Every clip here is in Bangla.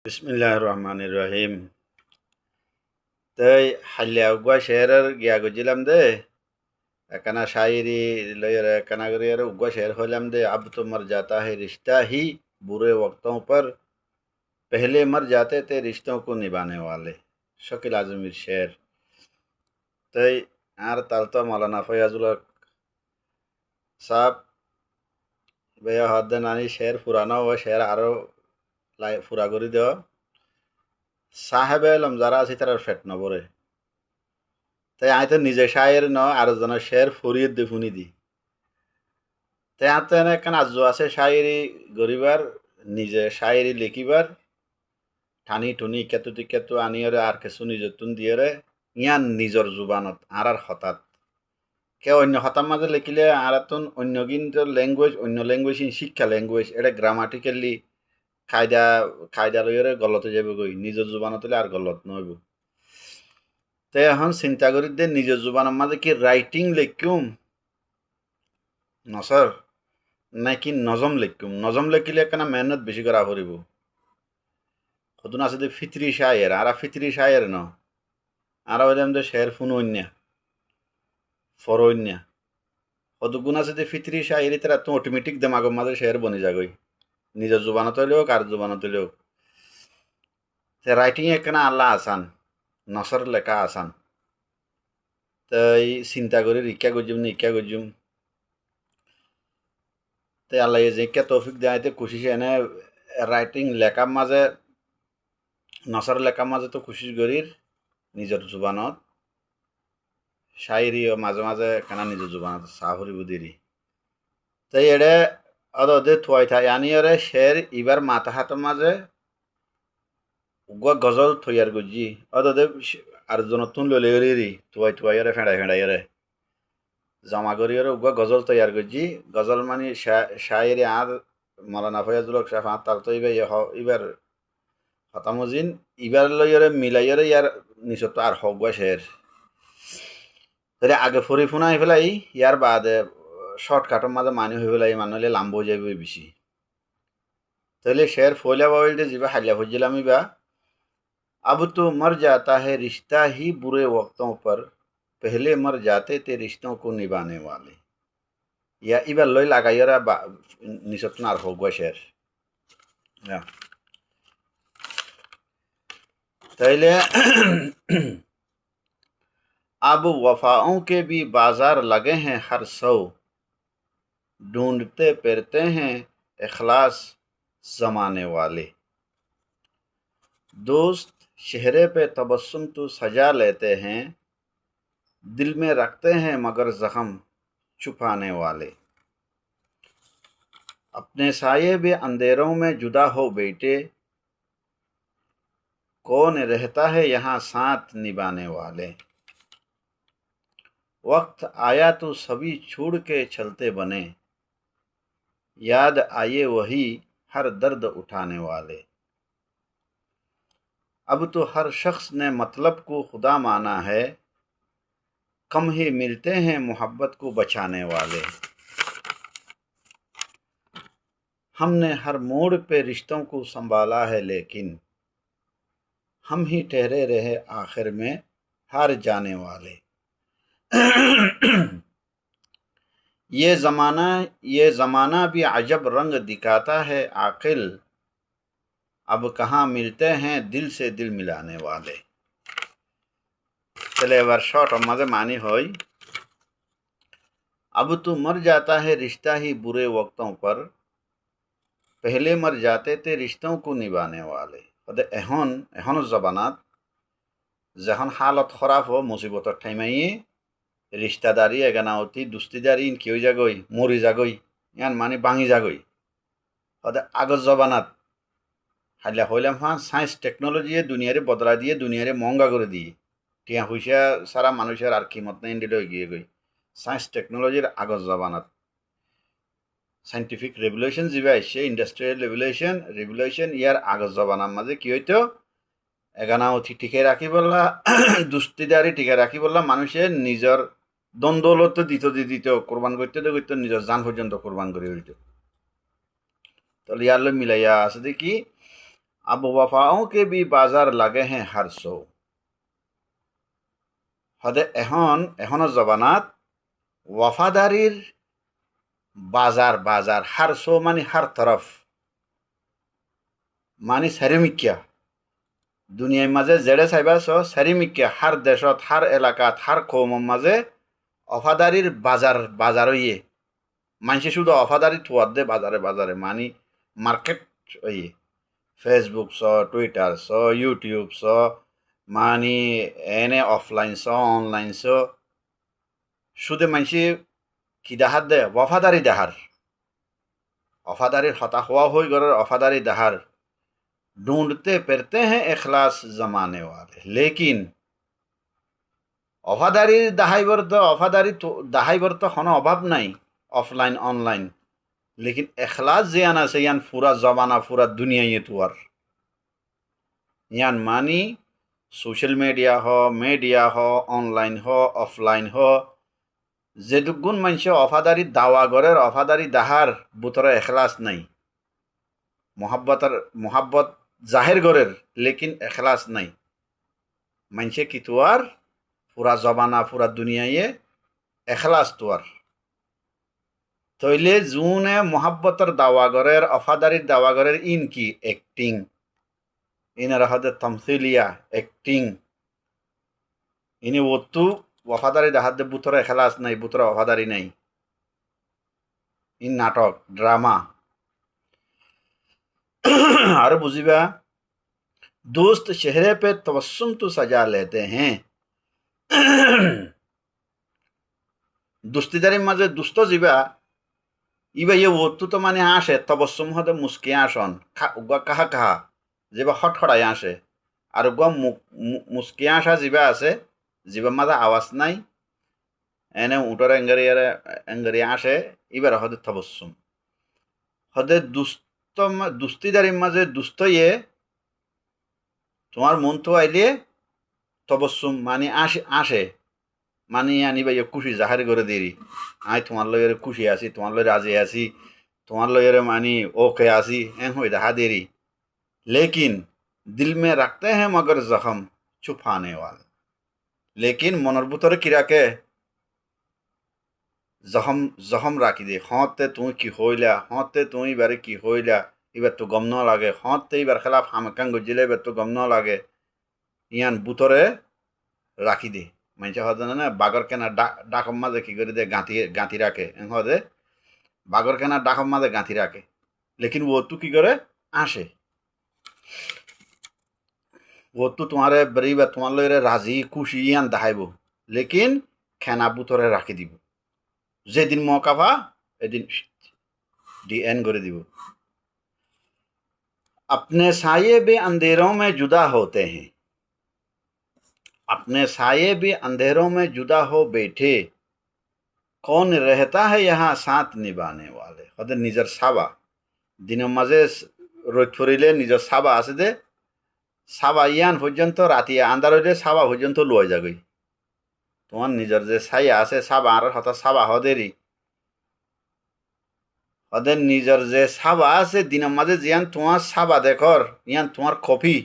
বিসমিল্লাহির রহমানির রহিম। তাই হাল্লিয়া উগুয়া শেহরের গিয়া গজিলাম দে একখানা শায়রি লইয়ার একখানা করিয়ার উগুয়া শেহর হইলাম দে। अब तो मर जाता है रिश्ता ही बुरे वक्तों पर, पहले मर जाते थे रिश्तों को निभाने वाले। শকিল আজমির শের। তাই আর তালতো মাওলানা ফয়াজুল হক সাহেব বেয়া হদ্দে নানি শের ফুরানো ও শের আরো ফুরা করে দেওয়া সাহেবে এলম যারা আছে তারা ফেট নবরে। তাই আমি তো নিজে শায়ের ন আরো জনের শের ফুরিয়ে দি ফুনি দি। তাই আর তো এখানে আজ আছে শায়েরি গরিবার নিজে শায়েরি লিখিবার ঠানি টুনি কেতুটি কেতু আনিয়রে আর কিছু নিজের তুন দিয়েরে ইয়ান নিজর জুবানত আর হঠাৎ কে অন্য হতার মাঝে লিখিলে আর তুন অন্য কিন্তু ল্যাঙ্গুয়েজ অন্য ল্যাঙ্গুয়েজ শিক্ষা ল্যাঙ্গুয়েজ এটা গ্রামাটিক্যালি কায়দা কায়দা লইরে গলত যাবে গই নিজের জুবানত হলে আর গলত নইব। তাই এখন চিন্তা করি দে নিজের জুবানের মাঝে কি রাইটিং লিখুম নসর নাকি নজম লিখুম। নজম লিখিলে কেনা মেহনত বেশি করা পড়িব। কতদিন আছে যে ফিতরি শায়ের আর ফিতরি শায়ের ন আর ওইলাম যে শের ফুনন্যা ফরন্যা কতগুণ আছে যে ফিতরি শায়েরি তারা তো অটোমেটিক দেমাগর মাঝে শের বনি যাগই নিজের জুবানত হইলেও কার জুবানত হইলেও। রাইটিং একখানা আল্লাহ আসান নসর লেখা আসান। তাই চিন্তা করি ইক্কা গজুম না ইক্কা গজুম। তাই আল্লাহ যে কে তৌফিক দেয় কোশিশ এনে রাইটিং লেখার মাঝে নসর লেখার মাঝে তো কোশিশ করির নিজের জুবানত শায়েরিও মাঝে মাঝে কেনা নিজের জুবানত সাহরি বুদিরি। তাই এড়ে অদে থুয়াই থাই আনিয়রে শের ইবার মাথা হাতের মাঝে উগুয়া গজল থইয়ার গজি অদে আর জনতুন ললেরি থুয়াই থুয়াইরে ফেড়াই ফেড়াইরে জমা করিয়রে উগুয়া গজল তৈয়ার গজি। গজল মানে শায়েরি আর মৌলানা ফয়াজুল হক সাহেব আর তার তো ইবার হতামজিন ইবার লইয়রে মিলাইয়রে ইয়ার নিচত আর হগুয়া শের তাহলে আগে ফরি ফুনাই ফেলাই ইয়ার বাদে শর্টকাটের মাঝে মানি হয়ে ফেলাই মানুষ লাম্ব হয়ে যাবে বেশি। তাহলে শের ফইলা বাবলতে যাবা হালিয়া ফুজিলাম ইবা। अब तो मर जाता है रिश्ता ही बुरे वक्तों पर, पहले मर जाते थे रिश्तों को निभाने वाले। या इबार लई लागाइरा निसत ना होगा শের। তাইলে अब वफाओं के भी बाजार लगे हैं हर सौ, ढूंढते फिरते हैं इखलास जमाने वाले। दोस्त चेहरे पे तबस्सुम तो सजा लेते हैं, दिल में रखते हैं मगर जख्म छुपाने वाले। अपने साये भी अंधेरों में जुदा हो बैठे, कौन रहता है यहाँ साथ निभाने वाले। वक्त आया तो सभी छोड़ के चलते बने, याद आए वही हर दर्द उठाने वाले। अब तो हर शख्स ने मतलब को खुदा माना है, कम ही मिलते हैं मोहब्बत को बचाने वाले। हमने हर मोड़ पे रिश्तों को संभाला है, लेकिन हम ही ठहरे रहे आखिर में हार जाने वाले। ये ज़माना भी अजब रंग दिखाता है आकिल, अब कहाँ मिलते हैं दिल से दिल मिलाने वाले। चले एबार शॉर्ट मजे मानी होई। अब तो मर जाता है रिश्ता ही बुरे वक्तों पर, पहले मर जाते थे रिश्तों को निभाने वाले। एहन जबानात जहन हालत खराब हो मुसीबत ठाइमाइए रिश्तादारी एगानावती दुस्तीदारी इन क्यों जागई मरी जागई यान मानी भांगी जागई। आगज जबानात हालिया हইলাম हाँ साइंस टेक्नोलॉजी दुनियारे बदला दिए दुनियारे महंगा করে দিয়ে টিয়া পয়সা সারা মানুষের আর কিমত নাই ইন্ডিয়া গিয়ে গই। সায়েন্স টেকনোলজির আগজ জবানাত সাইন্টিফিক রেভলিউশন যা আসছে ইন্ডাস্ট্রিয়াল রেভলিউশন ইয়ার আগজ জবানার মাঝে কি হইতো এগানাওথি টিকে রাখি বললা দুস্তিদারি টিকে রাখি বললা মানুষের নিজের দ্বন্দ্বলত দিত কোরবান করতে নিজের জান পর্যন্ত কোরবান করে হইতো। তাহলে ইয়ার মিলাইয়া আছে দেখি अब वफाओं के भी बाजार लगे हैं हर सौ। হদে এখনো জবানাত ওয়াফাদারির বাজার বাজার হার সো মানে হার তরফ মানে সারিমিকিয়া দুনিয়ার মাঝে জেড়ে চাইবা চ সারিমিকিয়া হার দেশত হার এলাকাত হার কৌমর মাঝে অফাদারির বাজার বাজার ইয়ে মানুষে শুধু অফাদারি থুয়ার দে বাজারে বাজারে মানে মার্কেট ইয়ে ফেসবুক চ টুইটার চ ইউটিউব চ মানে এনে অফলাইন চ অনলাইন চ শুধু মানুষে কি দেখার দে वफादारी देहार वफादारी हता हुआ हो गए वफादारी देहार ढूंढते फिरते हैं इखलास जमाने वाले लेकिन वफादारी दहाइबर तो কোনো অভাব নাই অফলাইন অনলাইন लेकिन इखलास जियान আছে ইয়ান পুরা জমানা পুরা দুনিয়া ये तुअर ইয়ান मानी सोशल मीडिया हो ऑनलाइन हो ऑफलाइन हो যেটুকুন মানুষে অফাদারি দাওয়া গরের অফাদারি দাহার বুতরে এখলাস নাই মোহাব্বত জাহের গরের লেকিন এখলাস নাই মানুষে কি তোয়ার পুরা জবানা পুরা দুনিয়ায় এখলাস তোয়ার তইলে জুনে মোহাব্বতের দাওয়া গরের অফাদারির দাওয়া গরের ইন কি অ্যাক্টিং ইনার হদে তমসিলিয়া অ্যাক্টিং ইনি ওতু वफादारी दाहार बुतरा एखलास नहीं बुतरा वफादारी नहीं इन नाटक ड्रामा और बुझिबा दोस्त चेहरे पे तबस्सुम तो सजा लेते हैं दुस्तीदारी माजे दुस्तो जिबा इबा ये वस्तु तो माने आसे तबस्सुम हदे मुस्की आसन उगा कहा कहा जिबा खटखड़ाय आसे और उगा मुस्की आसा जिबा आसे जीवन मादा आवाज নাই এনে উটর এঙ্গারি আসে এবার হদে তবস্সুম হদে দুস্তিদারির মাঝে দুস্তইয়ে তোমার মন তো আইলে তবস্সুম মানে আসে মানে আনিবা খুশি জাহারি করে দেরি আই তোমার লয়ের খুশি আছি তোমার লয়ের রাজি আছি তোমার লয়ের মানি ওকে আছি এন হই দেখা দেরি लेकिन दिल में रखते हैं मगर जख्म छुपाने वाले लेकिन मनर भीतरे কি রাখে জখম রাখি দে হতে তুই কি হইলা হতে তুই এবারে কি হইলা এবার তো গম ন লাগে হতে এবার খেলাফ হামকান গজিলে এবার তো গম ন লাগে ইয়ান ভীতরে রাখি দে মানুষ হতে না বাগর কেনা ডাকম মাঝে কি করে দে গাঁথি রাখে হদে বাগর কেনা ডাকম মাঝে গাঁথি রাখে লেকিন ও তু কি করে আসে वो तो तुम्हारे बरीब तुम्हारे राजी खुशी यान दाहाइबो लेकिन खाना बुतरे राखी দিব যেদিন মौका পা এদিন डी एन করে দিব अपने साये भी अंधेरों में जुदा होते हैं अपने साये भी अंधेरों में जुदा हो बैठे कौन रहता है यहाँ साथ निभाने वाले ওদের নিজের সাবা দিনের মাঝে রোদ পড়িলে নিজের সাবা আছে দে সাবা ইয়ান পর্যন্ত রাতিয়া আন্ধার হইলে সাবা পর্যন্ত লয়ে যাগই তোমার নিজের যে ছায়া আছে সাবা আর হতা সাবা হদেরই ওদের নিজের যে সাবা আছে দিনের মাঝে জিয়ান তোমার সাবা দেখর ইয়ান তোমার কফি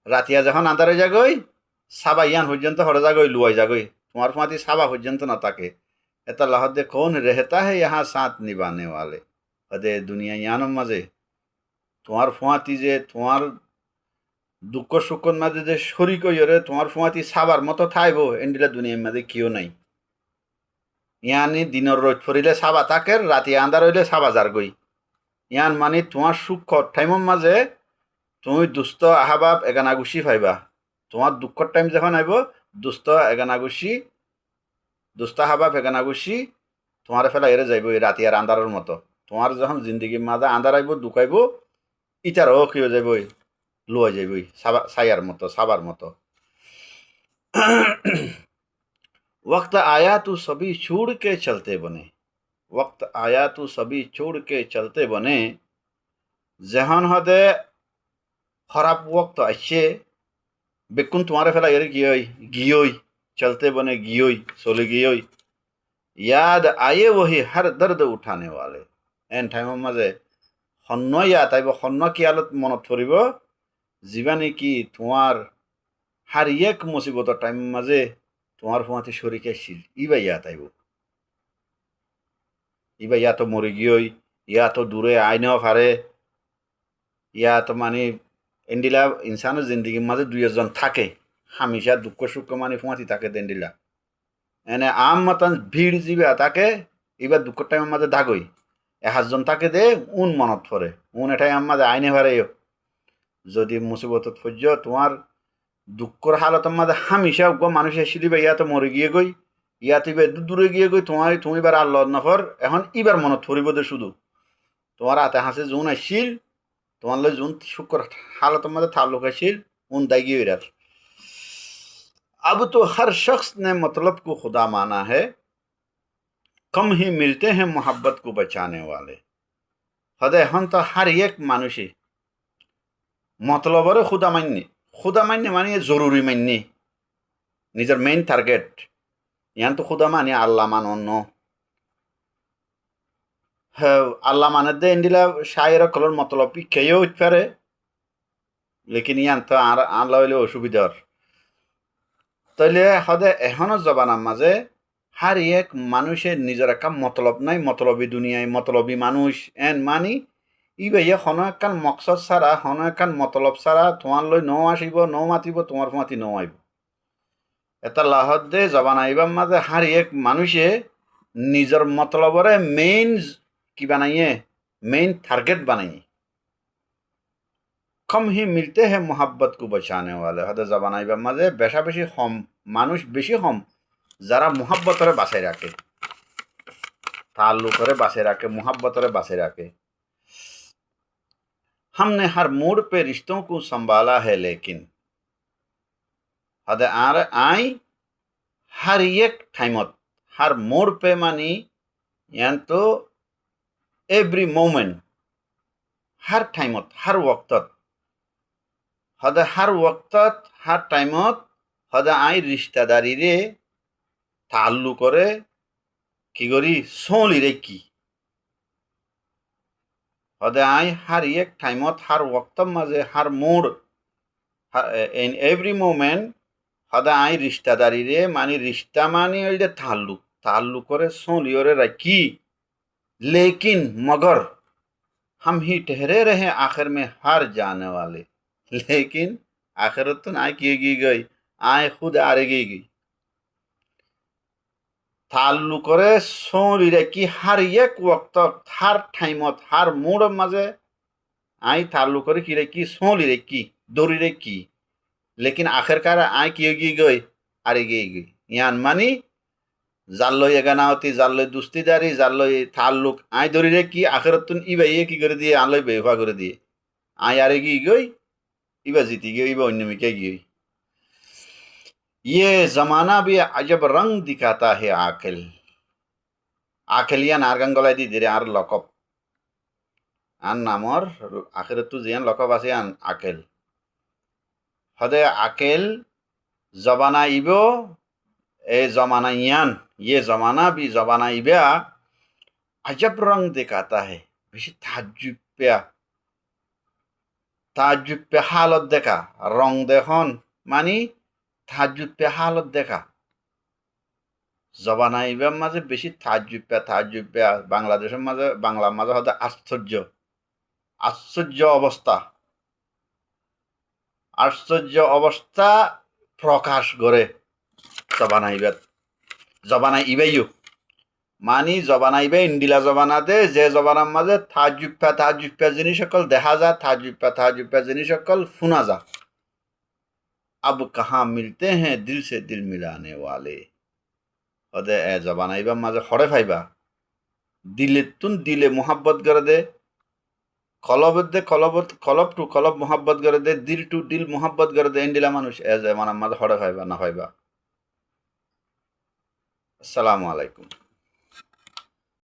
রাতিয়া যখন আন্ধার হয়ে যাগই সাবা ইয়ান পর্যন্ত হরে যাগই লুয়াই যাগই তোমার ফাঁতি সাবা পর্যন্ত না থাকে এটা লাহদ দে কোন রেহতা है यहाँ साथ निभाने वाले ওদের দুনিয়া ইয়ানোর মাঝে তোমার ফুয়াতি যে তোমার দুঃখ সুখর মাঝে যে শরিক হইরে তোমার ফুয়াতি সাবার মতো থাইব এন্ডিলা দুনিয়ার মাঝে কেউ নাই ইয়ানি দিনের রোদ পড়িলে সাবা থাকে রাতি আন্ধার হইলে সাবা যার গই ইয়ান মানে তোমার সুখ টাইমের মাঝে তুমি দুস্থ আহাবাব এগানাগুশি পাইবা তোমার দুঃখর টাইম যখন আইব দুস্থ এগানাগুশি দুস্থ আহাবাব এগানাগুশি তোমার ফেলা এরে যাইব এই রাতি আর আন্ধারের মতো তোমার যখন জিন্দগির মাঝে আন্ধার আইব দুখাইব ইটারও কি হয়ে যাইব লয়ে যাইব সায়ার মতো সাবার মতো वक्त आया तो सभी छोड़ के चलते बने वक्त आया तो सभी छोड़ के चलते बने जहान हदे खराब वक्त आइसे बेकुन तुम्हारे फेला यार गियोई चलते बने गियोई सोले गियोई याद आए वही हर दर्द उठाने वाले एन टाइम मजे সন্ন আতাইব সন্ন কি আলত মনত পৰিব যিবা নেকি তোমাৰ হার এক মুসিবতর টাইম মাঝে তোমার ফুমাতে শরিক আসছিল ইবা আতাইব ইবা তো মরে গিয়েই তো দূরে আইনেও পারে তো মানে এন্ডিলা ইনসানের জিন্দগির মাঝে দুই একজন থাকে হামিশা দুঃখ সুখ মানে ফুমাতি থাকে দেন্ডিলা এনে আম মতন ভিড় যিবা তাকে এবার দুঃখ টাইমের মাঝে দাগই এহাজন তাকে দে উন মনত পড়ে উন এটাই আমার মাঝে আইনে পারে যদি মুসিবতত ফজ্জ তোমার দুঃখর হালতের মাঝে হামিশা মানুষ এসে দিবে তো মরে গিয়ে গই ইবে দূরে গিয়ে গই তুমি এবার আল্লাহ নফর এখন ইবার মনত পড়িব দে শুধু তোমার হাতে হাসে জুন আসছিল তোমার লো জুন শুক্র हालतों में ताल्लुक है उन दागी विरार अब तो हर शख्स ने मतलब को खुदा माना है कम ही मिलते हैं मोहब्बत को बचाने वाले हदे हन तो हर एक मानुषी मतलब खुदा मान्य मानिए जरूरी मान्य निजर मेन टार्गेट यहाँ तो खुदा मानिए अल्लाह मान अन्नो আল্লাহ মানে দে ইন্দিলা শায়ের কলর মতলব খেয়েও উঠতে পারে লেকিন ইয়ান তো আর আল্লাহ হইলে অসুবিধার তাইলে হদে এখনো জবানার মাঝে হার এক মানুষের নিজের একটা মতলব নাই মতলবী দুনিয়ায় মতলবী মানুষ এন মানি ইবাইয়া হনো একখান মকসদ ছাড়া হনো একখান মতলব ছাড়া তোমার লই নৌ আসিব নৌ মাতিব তোমার মাতি নৌ আইব এটা লাহত দে জবান আইবার মাঝে হার এক মানুষে নিজের মতলবরে মেইন কি বানাইয়ে মেইন টার্গেট বানাইয়ে कम ही मिलते हैं मोहब्बत को बचाने वाले हदे जबान आइबा माঝে বেশা বেশি কম মানুষ বেশি কম যারা মোহাব্বতরে বাঁচাই রাখে ताल्लुकरे बासे रखे मोहब्बतरे बासे रखे हमने हर मोड़ पे रिश्तों को संभाला है लेकिन हदे आर आई हर एक टाइमत हर मोड़ पे मानी यान तो एवरी मोमेंट हर टाइमत हर वक्तत हदे हर वक्तत हर टाइमत हदे आई रिश्तेदारी रे ताल्लुकरे কি করি সোলি রে কি হদে আই হার এক টাইমত হার ওয়াক্তর মাঝে হার মোড় ইন এভরি মোমেন্ট হদে আই রিশ্তাদারি রে মানে রিশ্তা মানে ওই যে তাল্লুক করে সোলি ওরে রাখি लेकिन मगर हम ही ठहरे रहे आखिर में हार जाने वाले लेकिन आखिरत तो ना की गई आए खुद आरे गई ताल्लुकरे सोली रेखी हर एक वक्त हर टाइमत हर मोड़ माजे आई ताल्लुकरे की रेखी सोली रेखी दौड़ी रेखी लेकिन आखिरकार आई की गई आरे गई यान मानी जाल्लो एगानावती जाल्लो दुस्तीदारी जाल्लो ताल्लुक आई दौड़ी रेखी आखिरत तुन इबा ये की कर दिए आलो बेवफा कर दिए आई आरे गई इबा जीती गई इबा अन्य में क्या गई ये जमाना भी अजब रंग दिखाता है आकिल आकिलिया नारगंगलाई दी दिरे आर लकब आन नामर आखिर तू जियान लकब आसे आन आकिल हदे आकिल जमाना इबो ए जमाना यान ये जमाना भी जमाना इबा अजब रंग दिखाता है बेशी ताज्जुब पे हालत देखा रंग देखन मानी ताज्जुब पे हालत देखा जबाना इबार माঝে বেশি ताज्जुब पे বাংলাদেশের মাঝে বাংলার মাঝে হতে আশ্চর্য অবস্থা প্রকাশ করে জবানা ইবাইও মানি জবানা ইবে ইন্ডিলা জবানাতে যে জবানার মাঝে ताज्जुब पे জিনিস সকল দেখা যায় ताज्जुब पे জিনিস সকল শোনা যায় अब कहाँ मिलते हैं दिल से दिल मिलाने वाले हदे ए जबान आइबा माजे खड़े फाइबा दिले तुन दिले मोहब्बत कर दे कलब टू कलब मोहब्बत कर दे दिल टू दिल मोहब्बत कर दे इंडिला मानुष ए जबान माजे खड़े फाइबा ना फाइबा अस्सलामु आलैकुम।